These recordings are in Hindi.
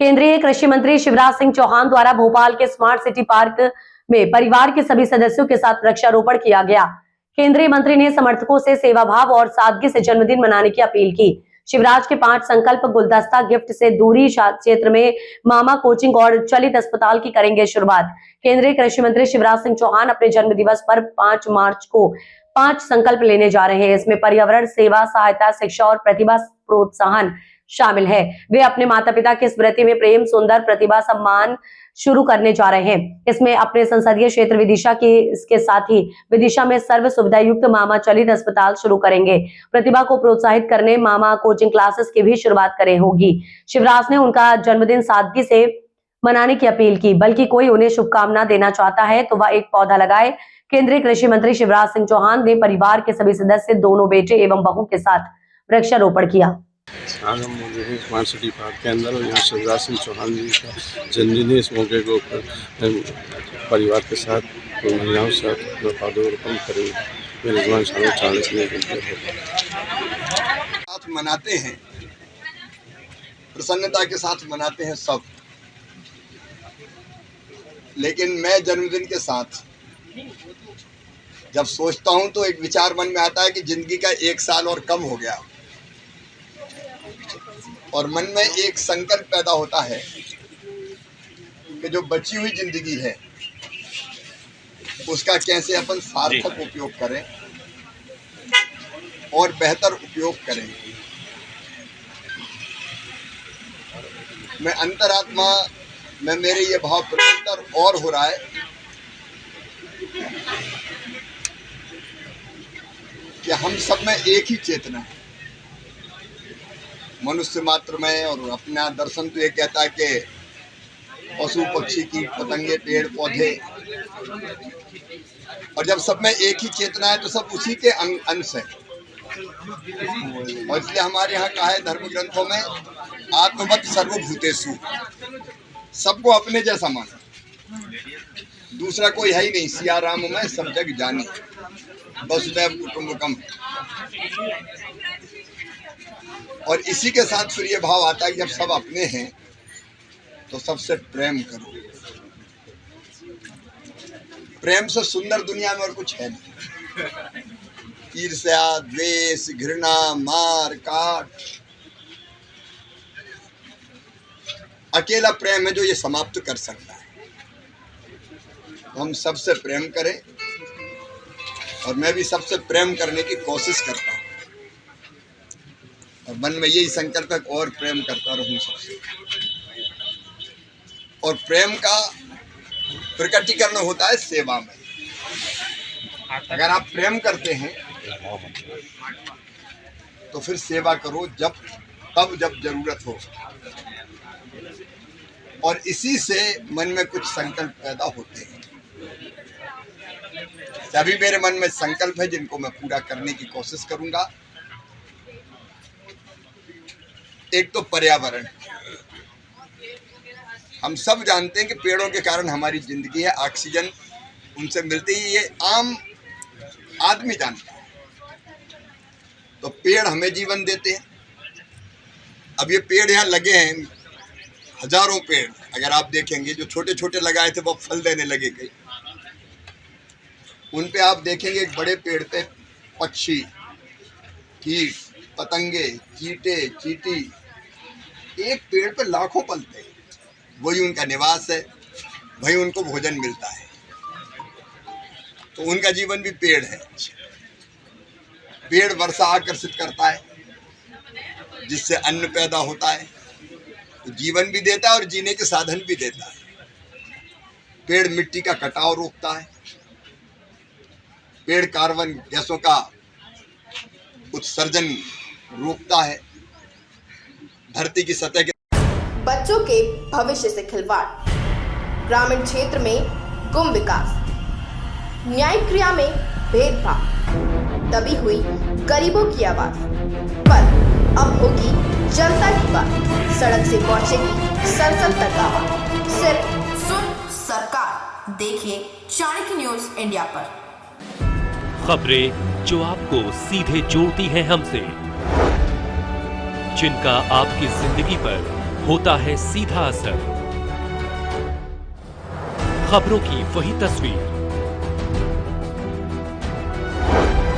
केंद्रीय कृषि मंत्री शिवराज सिंह चौहान द्वारा भोपाल के स्मार्ट सिटी पार्क में परिवार के सभी सदस्यों के साथ वृक्षारोपण किया गया। केंद्रीय मंत्री ने समर्थकों से सेवा भाव और सादगी से जन्मदिन मनाने की अपील की। शिवराज के 5 संकल्प गुलदस्ता गिफ्ट से दूरी क्षेत्र में मामा कोचिंग और चलित अस्पताल की करेंगे शुरुआत। केंद्रीय कृषि मंत्री शिवराज सिंह चौहान अपने जन्म दिवस पर 5 मार्च को 5 संकल्प लेने जा रहे हैं। इसमें पर्यावरण, सेवा, सहायता, शिक्षा और प्रतिभा प्रोत्साहन शामिल है। वे अपने माता पिता की स्मृति में प्रेम, सुंदर प्रतिभा सम्मान शुरू करने जा रहे हैं। इसमें अपने संसदीय क्षेत्र विदिशा की इसके साथ ही विदिशा में सर्व सुविधा युक्त मामा चलित अस्पताल शुरू करेंगे। प्रतिभा को प्रोत्साहित करने मामा कोचिंग क्लासेस की भी शुरुआत करें होगी। शिवराज ने उनका जन्मदिन सादगी से मनाने की अपील की, बल्कि कोई उन्हें शुभकामना देना चाहता है तो वह एक पौधा लगाए। केंद्रीय कृषि मंत्री शिवराज सिंह चौहान ने परिवार के सभी सदस्य, दोनों बेटे एवं बहू के साथ वृक्षारोपण किया। आज हम मौजूद हैं स्मार्ट सिटी पार्क के अंदर और यहाँ शिवराज सिंह चौहान जी का जन्मदिन है। इस मौके के ऊपर परिवार के साथ महिलाओं के साथ पौधरोपण करेंगे। मेजबान शामिल 40 साथ मनाते हैं, प्रसन्नता के साथ मनाते हैं सब। लेकिन मैं जन्मदिन के साथ जब सोचता हूँ तो एक विचार मन में आता है कि जिंदगी का 1 साल और कम हो गया और मन में एक संकल्प पैदा होता है कि जो बची हुई जिंदगी है उसका कैसे अपन सार्थक उपयोग करें और बेहतर उपयोग करें। मैं अंतरात्मा में मेरे ये भाव प्रकट और हो रहा है कि हम सब में एक ही चेतना है, मनुष्य मात्र में। और अपना दर्शन तो ये कहता है कि पशु पक्षी की पतंगे पेड़ पौधे, और जब सब में एक ही चेतना है तो सब उसी के अंश है। और इसलिए हमारे यहाँ कहा है धर्म ग्रंथों में, आत्मवत् सर्वभूतेषु, सबको अपने जैसा माना, दूसरा कोई है ही नहीं। सिया राम में सब जग जानी, वसुदैव कुटुंबकम। और इसी के साथ फिर ये भाव आता है कि जब सब अपने हैं तो सबसे प्रेम करो। प्रेम से सुंदर दुनिया में और कुछ है नहीं। ईर्ष्या, द्वेष, घृणा, मार काट, अकेला प्रेम है जो ये समाप्त कर सकता है। तो हम सबसे प्रेम करें और मैं भी सबसे प्रेम करने की कोशिश करता हूँ और मन में यही संकल्प है और प्रेम करता रहूं सबसे। और प्रेम का प्रकटीकरण होता है सेवा में। अगर आप प्रेम करते हैं तो फिर सेवा करो तब जब जरूरत हो। और इसी से मन में कुछ संकल्प पैदा होते हैं। अभी मेरे मन में संकल्प है जिनको मैं पूरा करने की कोशिश करूंगा। एक तो पर्यावरण, हम सब जानते हैं कि पेड़ों के कारण हमारी जिंदगी है, ऑक्सीजन उनसे मिलती है, ये आम आदमी जानता है। तो पेड़ हमें जीवन देते हैं। अब ये पेड़ यहाँ लगे हैं, हजारों पेड़, अगर आप देखेंगे जो छोटे छोटे लगाए थे वो फल देने लगे कई। उन पे आप देखेंगे एक बड़े पेड़ पे पक्षी, कीट, पतंगे, चींटे, चींटी, एक पेड़ पे लाखों पलते हैं। वही उनका निवास है, वही उनको भोजन मिलता है। तो उनका जीवन भी पेड़ है। पेड़ वर्षा आकर्षित करता है जिससे अन्न पैदा होता है, तो जीवन भी देता है और जीने के साधन भी देता है। पेड़ मिट्टी का कटाव रोकता है। पेड़ कार्बन गैसों का उत्सर्जन रोकता है। धरती की सतह के बच्चों के भविष्य से खिलवाड़, ग्रामीण क्षेत्र में गुम विकास, न्यायिक क्रिया में भेदभाव, दबी हुई गरीबों की आवाज पर अब होगी जनता की बात। सड़क से पहुंचेगी संसद तक आवाज। सिर्फ सुन सरकार, देखिए चाणक्य न्यूज इंडिया पर। खबरें जो आपको सीधे जोड़ती हैं हमसे, जिनका आपकी जिंदगी पर होता है सीधा असर। खबरों की वही तस्वीर,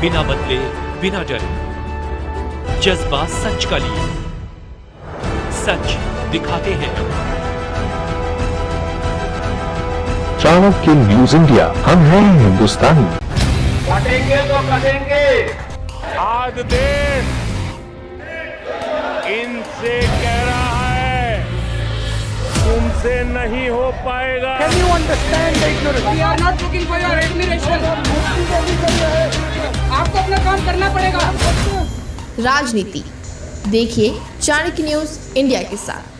बिना बदले बिना डरे, जज्बा सच का लिए, सच दिखाते हैं। चाणक्य न्यूज इंडिया, हम हैं हिंदुस्तानी। कटेंगे तो कटेंगे। आज देश इनसे कह रहा है तुमसे नहीं हो पाएगा। Can you understand the ignorance? We are not looking for your admiration. आपको अपना काम करना पड़ेगा। राजनीति देखिए चाणक्य न्यूज इंडिया के साथ।